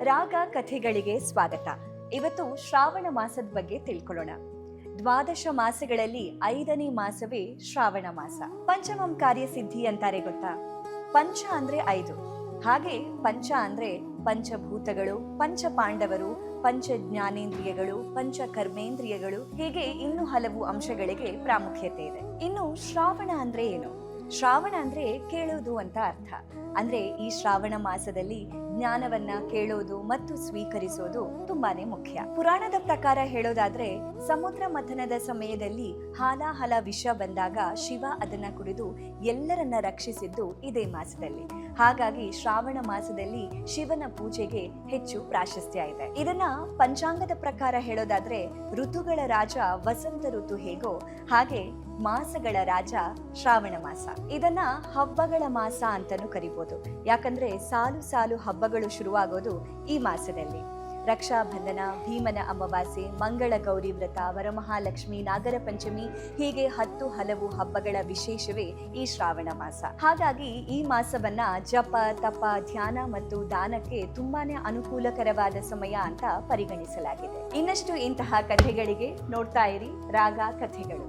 ರಾಗ ಕಥೆಗಳಿಗೆ ಸ್ವಾಗತ. ಇವತ್ತು ಶ್ರಾವಣ ಮಾಸದ ಬಗ್ಗೆ ತಿಳ್ಕೊಳ್ಳೋಣ. ದ್ವಾದಶ ಮಾಸಗಳಲ್ಲಿ 5ನೇ ಮಾಸವೇ ಶ್ರಾವಣ ಮಾಸ. ಪಂಚಮಂ ಕಾರ್ಯಸಿದ್ಧಿ ಅಂತಾರೆ ಗೊತ್ತಾ? ಪಂಚ ಅಂದ್ರೆ 5, ಹಾಗೆ ಪಂಚ ಅಂದ್ರೆ ಪಂಚಭೂತಗಳು, ಪಂಚ ಪಾಂಡವರು, ಪಂಚ ಜ್ಞಾನೇಂದ್ರಿಯಗಳು, ಪಂಚ ಕರ್ಮೇಂದ್ರಿಯಗಳು, ಹೀಗೆ ಇನ್ನೂ ಹಲವು ಅಂಶಗಳಿಗೆ ಪ್ರಾಮುಖ್ಯತೆ ಇದೆ. ಇನ್ನು ಶ್ರಾವಣ ಅಂದ್ರೆ ಏನು? ಶ್ರಾವಣ ಅಂದ್ರೆ ಕೇಳೋದು ಅಂತ ಅರ್ಥ. ಅಂದ್ರೆ ಈ ಶ್ರಾವಣ ಮಾಸದಲ್ಲಿ ಜ್ಞಾನವನ್ನ ಕೇಳೋದು ಮತ್ತು ಸ್ವೀಕರಿಸೋದು ತುಂಬಾನೇ ಮುಖ್ಯ. ಪುರಾಣದ ಪ್ರಕಾರ ಹೇಳೋದಾದ್ರೆ, ಸಮುದ್ರ ಮಥನದ ಸಮಯದಲ್ಲಿ ಹಾಲಾಹಲ ವಿಷ ಬಂದಾಗ ಶಿವ ಅದನ್ನ ಕುಡಿದು ಎಲ್ಲರನ್ನ ರಕ್ಷಿಸಿದ್ದು ಇದೇ ಮಾಸದಲ್ಲಿ. ಹಾಗಾಗಿ ಶ್ರಾವಣ ಮಾಸದಲ್ಲಿ ಶಿವನ ಪೂಜೆಗೆ ಹೆಚ್ಚು ಪ್ರಾಶಸ್ತ್ಯ ಇದೆ. ಇದನ್ನ ಪಂಚಾಂಗದ ಪ್ರಕಾರ ಹೇಳೋದಾದ್ರೆ, ಋತುಗಳ ರಾಜ ವಸಂತ ಋತು ಹೇಗೋ ಹಾಗೆ ಮಾಸಗಳ ರಾಜ ಶ್ರಾವಣ ಮಾಸ. ಇದನ್ನ ಹಬ್ಬಗಳ ಮಾಸ ಅಂತಾನೂ ಕರಿಬಹುದು. ಯಾಕಂದ್ರೆ ಸಾಲು ಸಾಲು ಹಬ್ಬಗಳು ಶುರುವಾಗೋದು ಈ ಮಾಸದಲ್ಲಿ. ರಕ್ಷಾಬಂಧನ, ಭೀಮನ ಅಮಾವಾಸ್ಯೆ, ಮಂಗಳ ಗೌರಿ ವ್ರತ, ವರಮಹಾಲಕ್ಷ್ಮಿ, ನಾಗರ ಪಂಚಮಿ, ಹೀಗೆ 10 ಹಲವು ಹಬ್ಬಗಳ ವಿಶೇಷವೇ ಈ ಶ್ರಾವಣ ಮಾಸ. ಹಾಗಾಗಿ ಈ ಮಾಸವನ್ನ ಜಪ, ತಪ, ಧ್ಯಾನ ಮತ್ತು ದಾನಕ್ಕೆ ತುಂಬಾನೇ ಅನುಕೂಲಕರವಾದ ಸಮಯ ಅಂತ ಪರಿಗಣಿಸಲಾಗಿದೆ. ಇನ್ನಷ್ಟು ಇಂತಹ ಕಥೆಗಳಿಗೆ ನೋಡ್ತಾ ಇರಿ ರಾಗ ಕಥೆಗಳು.